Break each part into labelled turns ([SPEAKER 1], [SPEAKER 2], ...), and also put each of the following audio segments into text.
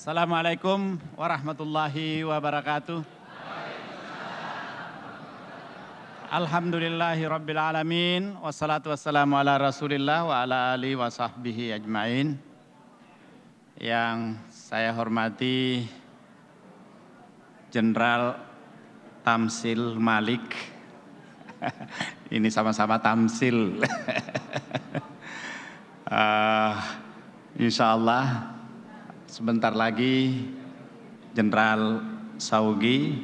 [SPEAKER 1] Assalamualaikum warahmatullahi wabarakatuh. Alhamdulillahi rabbil alamin. Wassalatu wassalamu ala rasulillah wa ala alihi wa sahbihi ajmain. Yang saya hormati Jenderal Tamsil Malik. Ini sama-sama Tamsil. Insya Allah sebentar lagi Jenderal Saugi,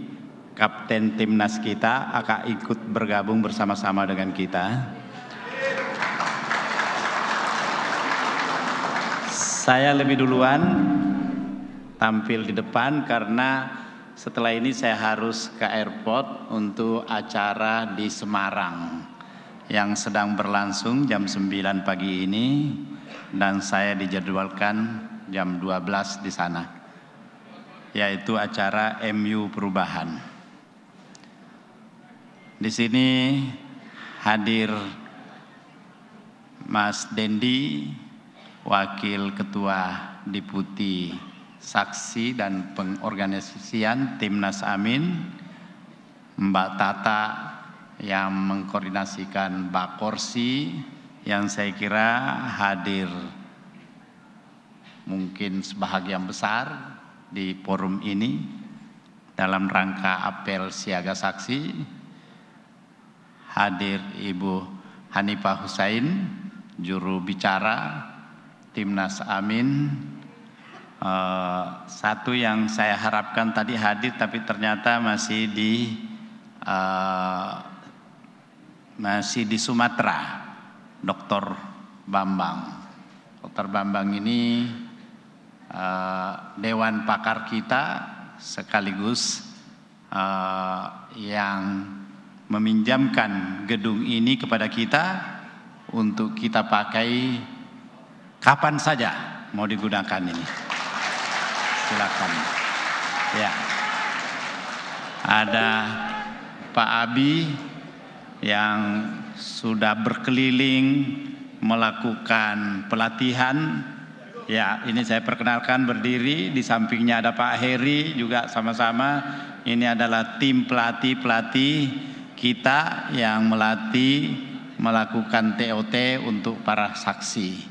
[SPEAKER 1] Kapten Timnas kita, akan ikut bergabung bersama-sama dengan kita. Saya lebih duluan tampil di depan karena setelah ini saya harus ke airport untuk acara di Semarang yang sedang berlangsung jam 9 pagi ini, dan saya dijadwalkan jam 12 di sana, yaitu acara MU Perubahan. Di sini hadir Mas Dendi, Wakil Ketua Deputi Saksi dan Pengorganisasian Timnas Amin, Mbak Tata yang mengkoordinasikan Bakorsi, yang saya kira hadir mungkin sebahagian besar di forum ini dalam rangka apel siaga saksi. Hadir Ibu Hanifah Husain, juru bicara Timnas Amin. Satu yang saya harapkan tadi hadir tapi ternyata masih di Sumatera, Dr. Bambang. Dr. Bambang ini dewan pakar kita sekaligus yang meminjamkan gedung ini kepada kita untuk kita pakai kapan saja mau digunakan ini. Silakan. Ya. Ada Pak Abi yang sudah berkeliling melakukan pelatihan. Ya, ini saya perkenalkan berdiri, di sampingnya ada Pak Heri juga sama-sama. Ini adalah tim pelatih-pelatih kita yang melakukan TOT untuk para saksi.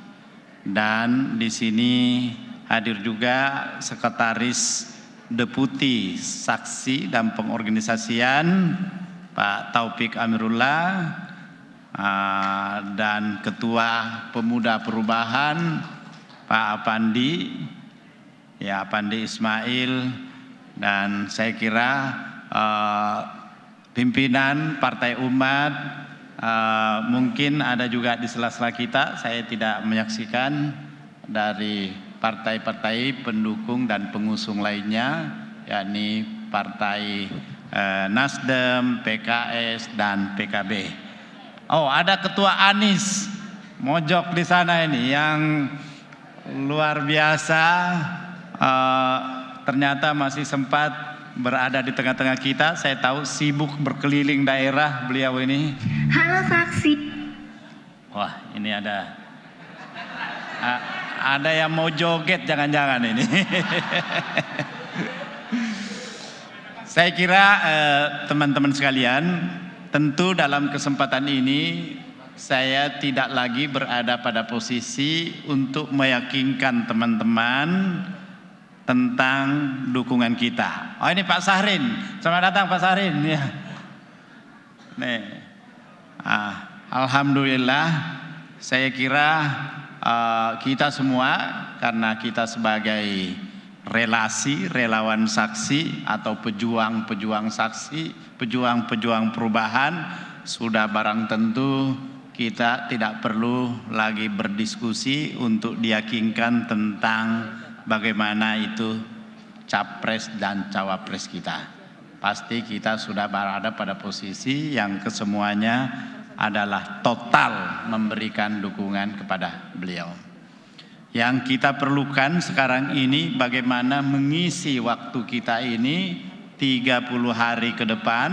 [SPEAKER 1] Dan di sini hadir juga Sekretaris Deputi Saksi dan Pengorganisasian Pak Taufik Amirullah, dan Ketua Pemuda Perubahan Pak Apandi, ya Apandi Ismail, dan saya kira pimpinan Partai Umat, mungkin ada juga di sela-sela kita, saya tidak menyaksikan, dari partai-partai pendukung dan pengusung lainnya, yakni Partai Nasdem, PKS, dan PKB. Oh, ada Ketua Anies mojok di sana ini yang luar biasa, ternyata masih sempat berada di tengah-tengah kita. Saya tahu sibuk berkeliling daerah beliau ini.
[SPEAKER 2] Halo saksi.
[SPEAKER 1] Wah, ini ada yang mau joget jangan-jangan ini. Saya kira teman-teman sekalian, tentu dalam kesempatan ini saya tidak lagi berada pada posisi untuk meyakinkan teman-teman tentang dukungan kita. Oh, ini Pak Sahrin, selamat datang Pak Sahrin. Ya. Nih, alhamdulillah, saya kira kita semua, karena kita sebagai relawan saksi atau pejuang saksi, pejuang perubahan, sudah barang tentu kita tidak perlu lagi berdiskusi untuk diyakinkan tentang bagaimana itu capres dan cawapres kita. Pasti kita sudah berada pada posisi yang kesemuanya adalah total memberikan dukungan kepada beliau. Yang kita perlukan sekarang ini bagaimana mengisi waktu kita ini 30 hari ke depan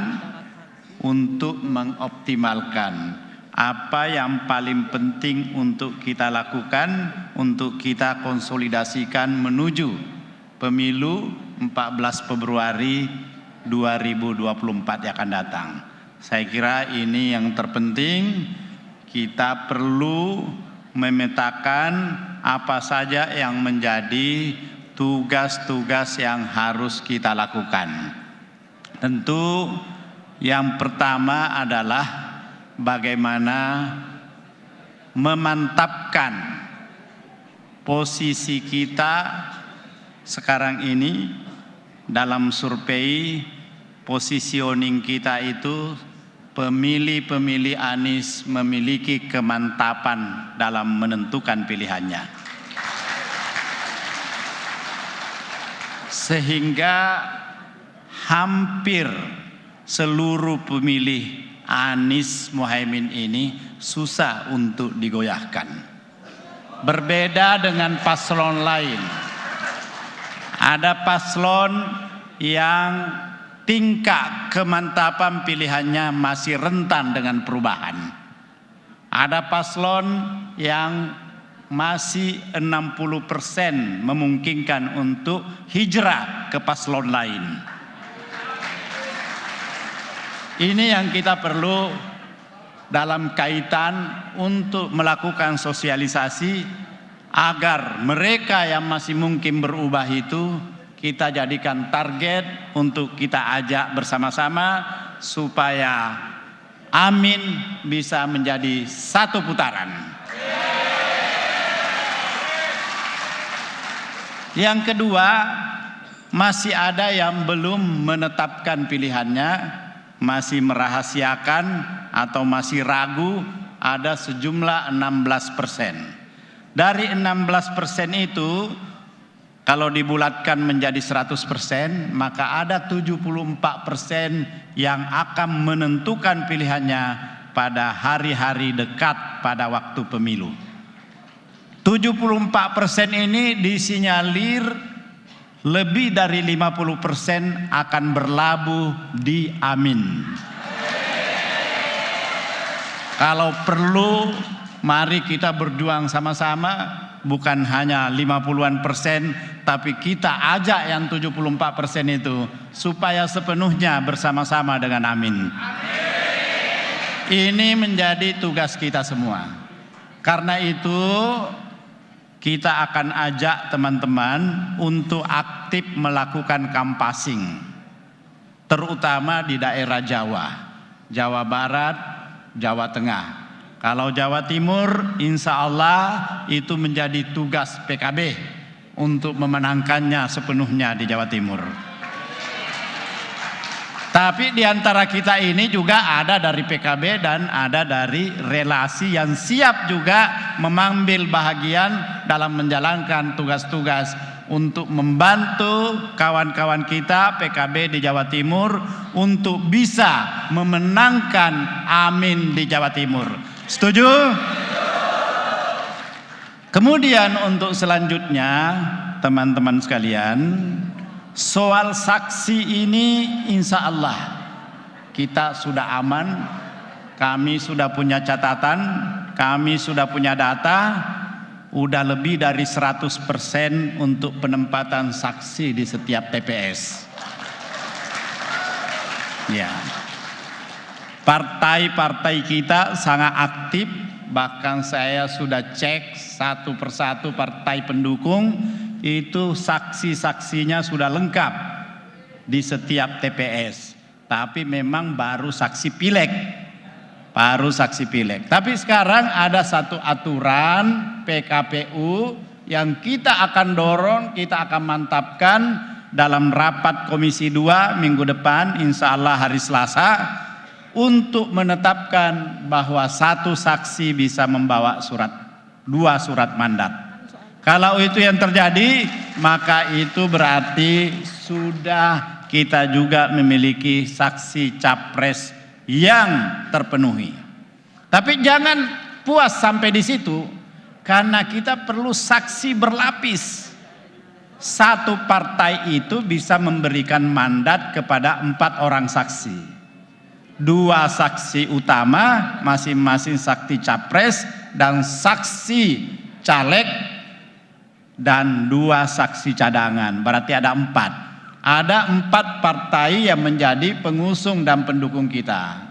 [SPEAKER 1] untuk mengoptimalkan apa yang paling penting untuk kita lakukan, untuk kita konsolidasikan menuju pemilu 14 Februari 2024 yang akan datang. Saya kira ini yang terpenting, kita perlu memetakan apa saja yang menjadi tugas-tugas yang harus kita lakukan. Tentu yang pertama adalah bagaimana memantapkan posisi kita sekarang ini dalam survei. Positioning kita itu pemilih-pemilih Anies memiliki kemantapan dalam menentukan pilihannya, sehingga hampir seluruh pemilih Anies Muhaimin ini susah untuk digoyahkan. Berbeda dengan paslon lain, ada paslon yang tingkat kemantapan pilihannya masih rentan dengan perubahan. Ada paslon yang masih 60% memungkinkan untuk hijrah ke paslon lain. Ini yang kita perlu dalam kaitan untuk melakukan sosialisasi agar mereka yang masih mungkin berubah itu kita jadikan target untuk kita ajak bersama-sama supaya Amin bisa menjadi satu putaran. Yang kedua, masih ada yang belum menetapkan pilihannya, masih merahasiakan atau masih ragu, ada sejumlah 16%. Dari 16% itu, kalau dibulatkan menjadi 100%, maka ada 74% yang akan menentukan pilihannya pada hari-hari dekat pada waktu pemilu. 74% ini disinyalir lebih dari 50% akan berlabuh di Amin. Kalau perlu, mari kita berjuang sama-sama. Bukan hanya 50-an%, tapi kita ajak yang 74% itu supaya sepenuhnya bersama-sama dengan Amin. Ini menjadi tugas kita semua. Karena itu kita akan ajak teman-teman untuk aktif melakukan canvassing, terutama di daerah Jawa, Jawa Barat, Jawa Tengah. Kalau Jawa Timur, insya Allah itu menjadi tugas PKB untuk memenangkannya sepenuhnya di Jawa Timur. Tapi di antara kita ini juga ada dari PKB dan ada dari relasi yang siap juga mengambil bahagian dalam menjalankan tugas-tugas untuk membantu kawan-kawan kita PKB di Jawa Timur untuk bisa memenangkan Amin di Jawa Timur. Setuju? Kemudian untuk selanjutnya teman-teman sekalian, soal saksi ini insya Allah kita sudah aman. Kami sudah punya catatan, kami sudah punya data, udah lebih dari 100% untuk penempatan saksi di setiap TPS. Ya. Partai-partai kita sangat aktif, bahkan saya sudah cek satu persatu partai pendukung, itu saksi-saksinya sudah lengkap di setiap TPS. Tapi memang baru saksi pileg. Tapi sekarang ada satu aturan PKPU yang kita akan dorong, kita akan mantapkan dalam rapat Komisi 2 minggu depan, insya Allah hari Selasa, untuk menetapkan bahwa satu saksi bisa membawa dua surat mandat. Kalau itu yang terjadi, maka itu berarti sudah kita juga memiliki saksi capres yang terpenuhi. Tapi jangan puas sampai di situ, karena kita perlu saksi berlapis. Satu partai itu bisa memberikan mandat kepada 4 orang saksi. 2 saksi utama, masing-masing saksi capres dan saksi caleg dan 2 saksi cadangan. Berarti ada 4. Ada 4 partai yang menjadi pengusung dan pendukung kita,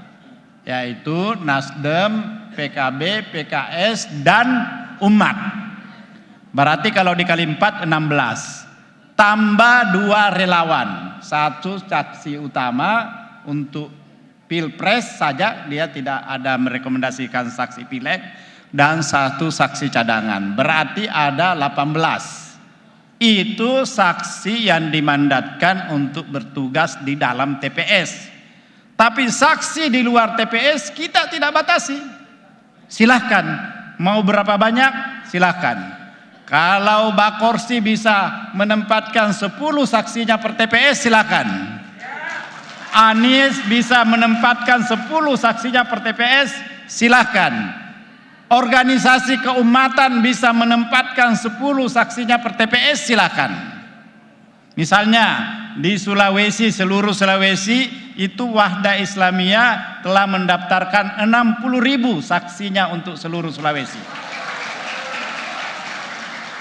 [SPEAKER 1] yaitu Nasdem, PKB, PKS, dan Umat. Berarti kalau dikali 4, 16. Tambah 2 relawan, 1 saksi utama untuk Pilpres saja, dia tidak ada merekomendasikan saksi pileg, dan 1 saksi cadangan. Berarti ada 18. Itu saksi yang dimandatkan untuk bertugas di dalam TPS. Tapi saksi di luar TPS kita tidak batasi. Silahkan, mau berapa banyak silahkan. Kalau Bakorsi bisa menempatkan 10 saksinya per TPS, silahkan. Anies bisa menempatkan 10 saksinya per TPS, silahkan. Organisasi keumatan bisa menempatkan 10 saksinya per TPS, silakan. Misalnya di Sulawesi, seluruh Sulawesi itu Wahda Islamiyah telah mendaftarkan 60.000 saksinya untuk seluruh Sulawesi.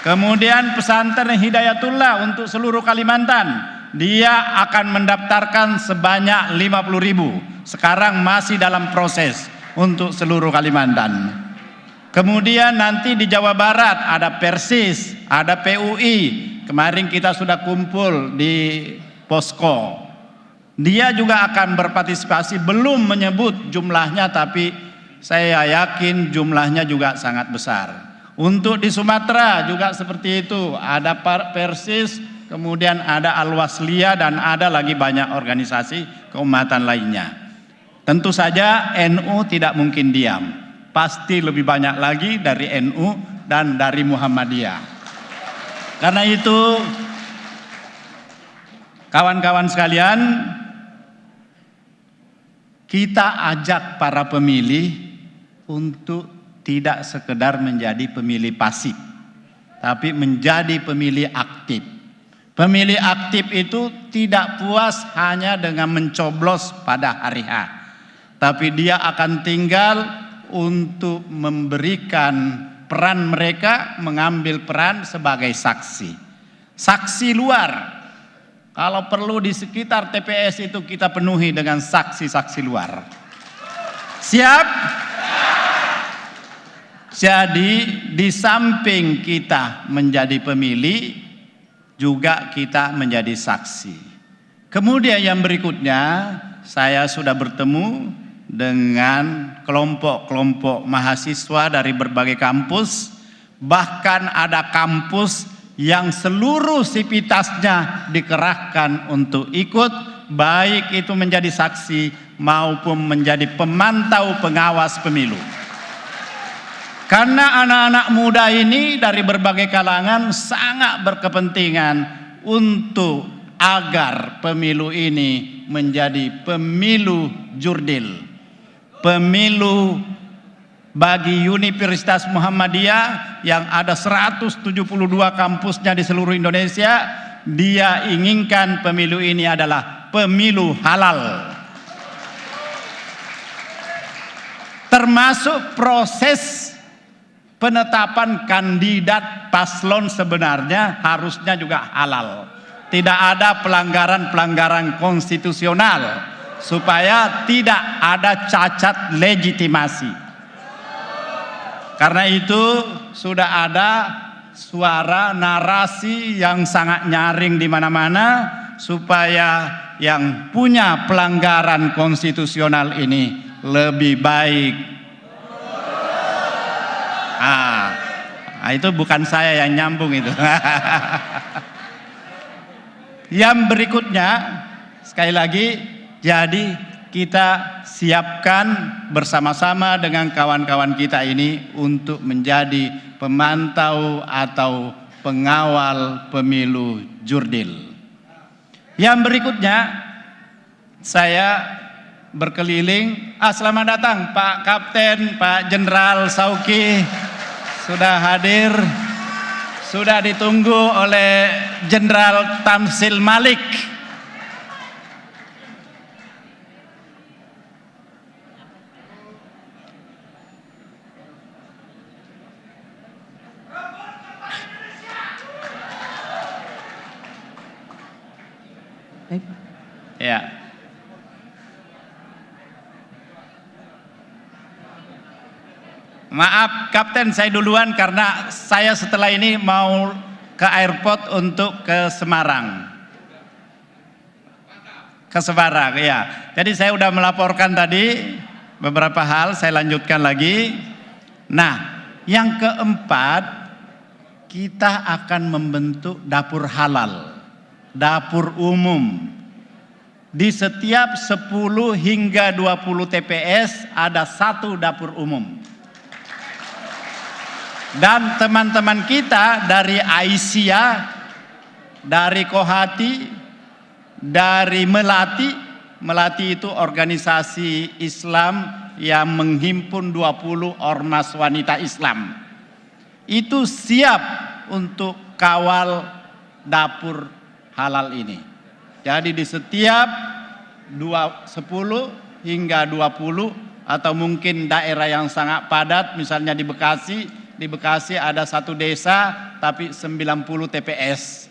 [SPEAKER 1] Kemudian pesantren Hidayatullah untuk seluruh Kalimantan, dia akan mendaftarkan sebanyak 50.000. Sekarang masih dalam proses untuk seluruh Kalimantan. Kemudian nanti di Jawa Barat ada Persis, ada PUI. Kemarin kita sudah kumpul di posko. Dia juga akan berpartisipasi, belum menyebut jumlahnya, tapi saya yakin jumlahnya juga sangat besar. Untuk di Sumatera juga seperti itu, ada Persis, kemudian ada Al-Wasliyah, dan ada lagi banyak organisasi keumatan lainnya. Tentu saja NU tidak mungkin diam. Pasti lebih banyak lagi dari NU dan dari Muhammadiyah. Karena itu, kawan-kawan sekalian, kita ajak para pemilih untuk tidak sekedar menjadi pemilih pasif, tapi menjadi pemilih aktif. Pemilih aktif itu tidak puas hanya dengan mencoblos pada hari H, tapi dia akan tinggal untuk memberikan peran mereka, mengambil peran sebagai saksi. Saksi luar, kalau perlu di sekitar TPS itu kita penuhi dengan saksi-saksi luar. Siap? Jadi di samping kita menjadi pemilih, juga kita menjadi saksi. Kemudian yang berikutnya, saya sudah bertemu dengan kelompok-kelompok mahasiswa dari berbagai kampus. Bahkan ada kampus yang seluruh sivitasnya dikerahkan untuk ikut, baik itu menjadi saksi maupun menjadi pemantau pengawas pemilu. Karena anak-anak muda ini dari berbagai kalangan sangat berkepentingan untuk agar pemilu ini menjadi pemilu jurdil. Pemilu bagi Universitas Muhammadiyah yang ada 172 kampusnya di seluruh Indonesia. Dia inginkan pemilu ini adalah pemilu halal. Termasuk proses penetapan kandidat paslon sebenarnya harusnya juga halal. Tidak ada pelanggaran-pelanggaran konstitusional, supaya tidak ada cacat legitimasi. Karena itu sudah ada suara narasi yang sangat nyaring di mana-mana, supaya yang punya pelanggaran konstitusional ini lebih baik. Itu bukan saya yang nyambung itu. Yang berikutnya, sekali lagi, jadi kita siapkan bersama-sama dengan kawan-kawan kita ini untuk menjadi pemantau atau pengawal pemilu jurdil. Yang berikutnya, saya berkeliling. Selamat datang Pak Kapten, Pak Jenderal Sauki sudah hadir. Sudah ditunggu oleh Jenderal Tamsil Malik. Ya. Maaf Kapten, saya duluan karena saya setelah ini mau ke airport untuk ke Semarang. Ke Semarang, ya. Jadi saya sudah melaporkan tadi beberapa hal, saya lanjutkan lagi. Nah, yang keempat, kita akan membentuk dapur halal, dapur umum. Di setiap 10 hingga 20 TPS ada satu dapur umum. Dan teman-teman kita dari Aisyah, dari Kohati, dari Melati itu organisasi Islam yang menghimpun 20 ormas wanita Islam. Itu siap untuk kawal dapur halal ini. Jadi di setiap 10 hingga 20 atau mungkin daerah yang sangat padat, misalnya di Bekasi ada satu desa tapi 90 TPS.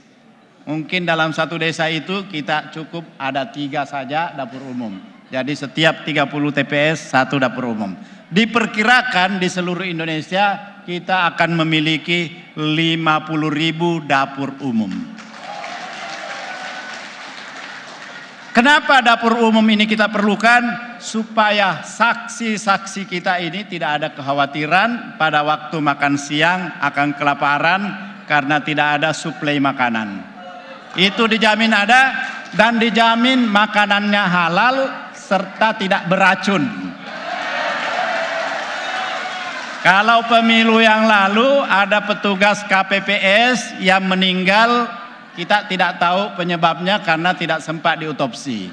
[SPEAKER 1] Mungkin dalam satu desa itu kita cukup ada 3 saja dapur umum. Jadi setiap 30 TPS satu dapur umum. Diperkirakan di seluruh Indonesia kita akan memiliki 50.000 dapur umum. Kenapa dapur umum ini kita perlukan? Supaya saksi-saksi kita ini tidak ada kekhawatiran pada waktu makan siang akan kelaparan karena tidak ada suplai makanan. Itu dijamin ada dan dijamin makanannya halal serta tidak beracun. Kalau pemilu yang lalu ada petugas KPPS yang meninggal, kita tidak tahu penyebabnya karena tidak sempat diotopsi.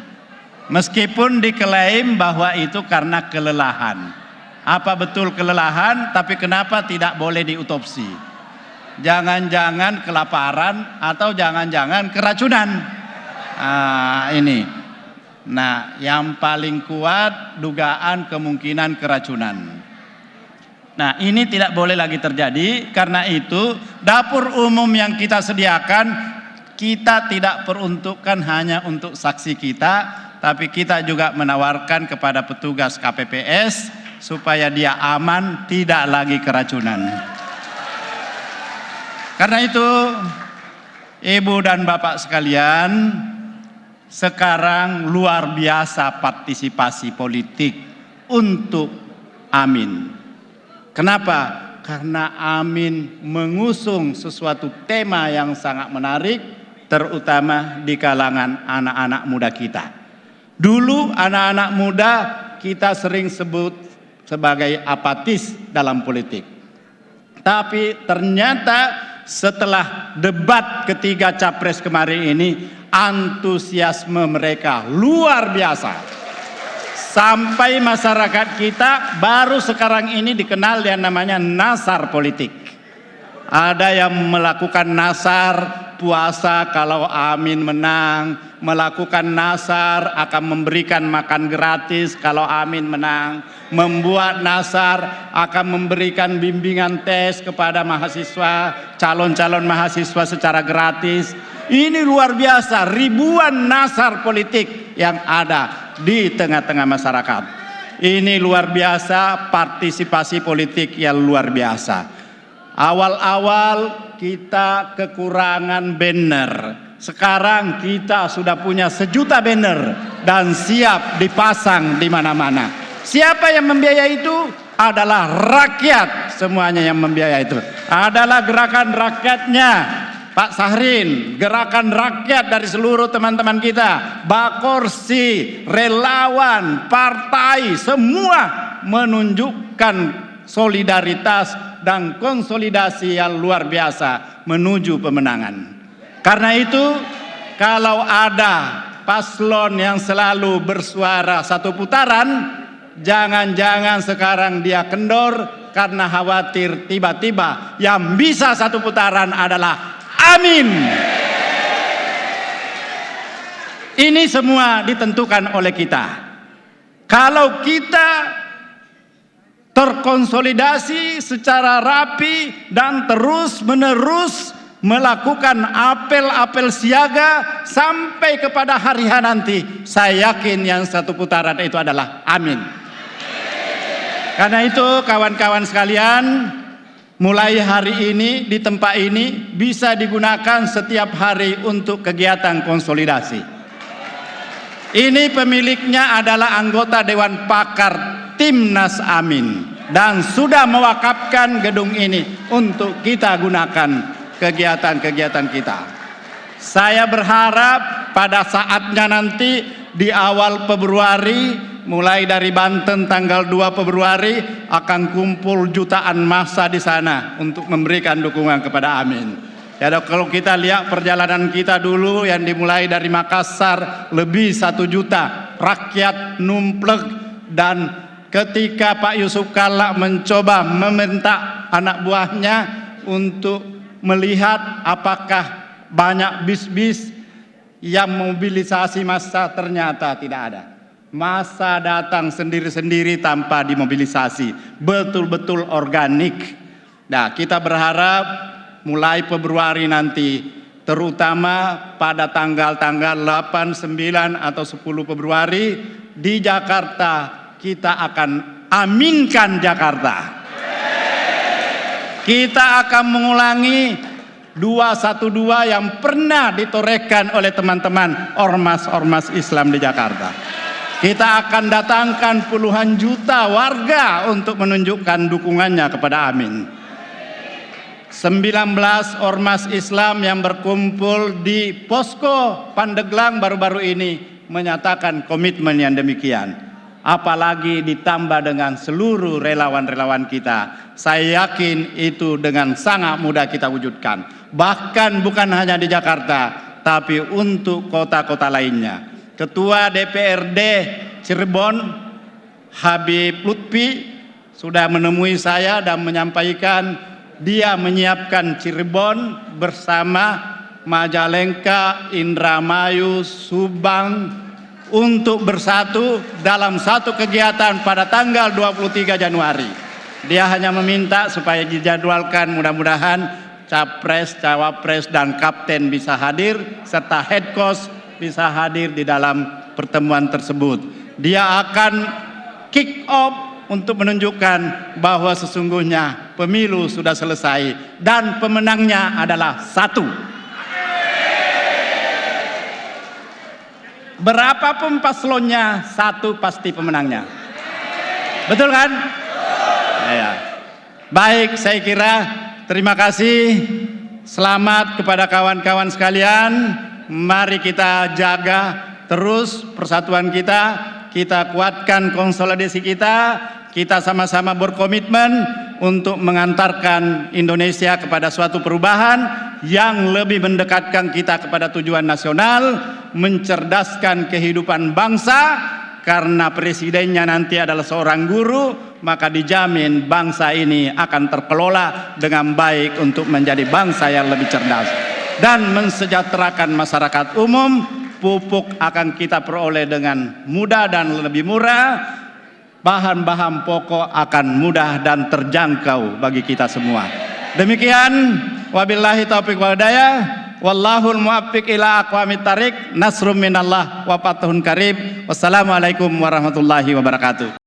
[SPEAKER 1] Meskipun diklaim bahwa itu karena kelelahan. Apa betul kelelahan? Tapi kenapa tidak boleh diotopsi? Jangan-jangan kelaparan atau jangan-jangan keracunan. Ini. Nah, yang paling kuat dugaan kemungkinan keracunan. Nah, ini tidak boleh lagi terjadi. Karena itu dapur umum yang kita sediakan, kita tidak peruntukkan hanya untuk saksi kita, tapi kita juga menawarkan kepada petugas KPPS supaya dia aman, tidak lagi keracunan. Karena itu, Ibu dan Bapak sekalian, sekarang luar biasa partisipasi politik untuk Amin. Kenapa? Karena Amin mengusung sesuatu tema yang sangat menarik, terutama di kalangan anak-anak muda kita. Dulu anak-anak muda kita sering sebut sebagai apatis dalam politik. Tapi ternyata setelah debat ketiga capres kemarin ini, antusiasme mereka luar biasa. Sampai masyarakat kita baru sekarang ini dikenal yang namanya nasar politik. Ada yang melakukan nasar puasa kalau Amin menang, melakukan nasar akan memberikan makan gratis kalau Amin menang, membuat nasar akan memberikan bimbingan tes kepada mahasiswa, calon-calon mahasiswa secara gratis. Ini luar biasa, ribuan nasar politik yang ada di tengah-tengah masyarakat. Ini luar biasa, partisipasi politik yang luar biasa. Awal-awal kita kekurangan banner. Sekarang kita sudah punya 1 juta banner dan siap dipasang di mana-mana. Siapa yang membiayai itu? Adalah rakyat. Semuanya yang membiayai itu adalah gerakan rakyatnya Pak Sahrin, gerakan rakyat dari seluruh teman-teman kita, Bakorsi, relawan, partai, semua menunjukkan solidaritas dan konsolidasi yang luar biasa menuju pemenangan. Karena itu, kalau ada paslon yang selalu bersuara 1 putaran, jangan-jangan sekarang dia kendor karena khawatir tiba-tiba yang bisa 1 putaran adalah Amin. Ini semua ditentukan oleh kita. Kalau kita terkonsolidasi secara rapi dan terus-menerus melakukan apel-apel siaga sampai kepada hari H nanti. Saya yakin yang satu putaran itu adalah amin. Karena itu kawan-kawan sekalian, mulai hari ini di tempat ini bisa digunakan setiap hari untuk kegiatan konsolidasi. Ini pemiliknya adalah anggota Dewan Pakar Timnas Amin dan sudah mewakafkan gedung ini untuk kita gunakan kegiatan-kegiatan kita. Saya berharap pada saatnya nanti di awal Februari, mulai dari Banten tanggal 2 Februari akan kumpul jutaan massa di sana untuk memberikan dukungan kepada Amin. Ya, kalau kita lihat perjalanan kita dulu yang dimulai dari Makassar, lebih 1 juta rakyat numplek, dan ketika Pak Yusuf Kalla mencoba meminta anak buahnya untuk melihat apakah banyak bis-bis yang mobilisasi massa, ternyata tidak ada. Massa datang sendiri-sendiri tanpa dimobilisasi, betul-betul organik. Nah, kita berharap mulai Februari nanti, terutama pada tanggal-tanggal 8, 9 atau 10 Februari di Jakarta, kita akan aminkan Jakarta. Kita akan mengulangi 212 yang pernah ditorehkan oleh teman-teman ormas-ormas Islam di Jakarta. Kita akan datangkan puluhan juta warga untuk menunjukkan dukungannya kepada Amin. 19 ormas Islam yang berkumpul di Posko Pandeglang baru-baru ini menyatakan komitmen yang demikian. Apalagi ditambah dengan seluruh relawan-relawan kita. Saya yakin itu dengan sangat mudah kita wujudkan. Bahkan bukan hanya di Jakarta, tapi untuk kota-kota lainnya. Ketua DPRD Cirebon, Habib Lutfi, sudah menemui saya dan menyampaikan dia menyiapkan Cirebon bersama Majalengka, Indramayu, Subang untuk bersatu dalam satu kegiatan pada tanggal 23 Januari. Dia hanya meminta supaya dijadwalkan, mudah-mudahan capres, cawapres, dan kapten bisa hadir serta head coach bisa hadir di dalam pertemuan tersebut. Dia akan kick off untuk menunjukkan bahwa sesungguhnya pemilu sudah selesai dan pemenangnya adalah satu. Berapapun paslonnya, satu pasti pemenangnya. Betul kan? Ya. Baik, saya kira terima kasih. Selamat kepada kawan-kawan sekalian. Mari kita jaga terus persatuan kita kuatkan konsolidasi kita sama-sama berkomitmen untuk mengantarkan Indonesia kepada suatu perubahan yang lebih mendekatkan kita kepada tujuan nasional, mencerdaskan kehidupan bangsa, karena presidennya nanti adalah seorang guru, maka dijamin bangsa ini akan terkelola dengan baik untuk menjadi bangsa yang lebih cerdas dan mensejahterakan masyarakat umum. Pupuk akan kita peroleh dengan mudah dan lebih murah, bahan-bahan pokok akan mudah dan terjangkau bagi kita semua. Demikian, wabillahi taufiq wal hidayah, wallahul muwaffiq ila aqwamit thariq, nasrum minallah wa fathun qarib. Wassalamualaikum warahmatullahi wabarakatuh.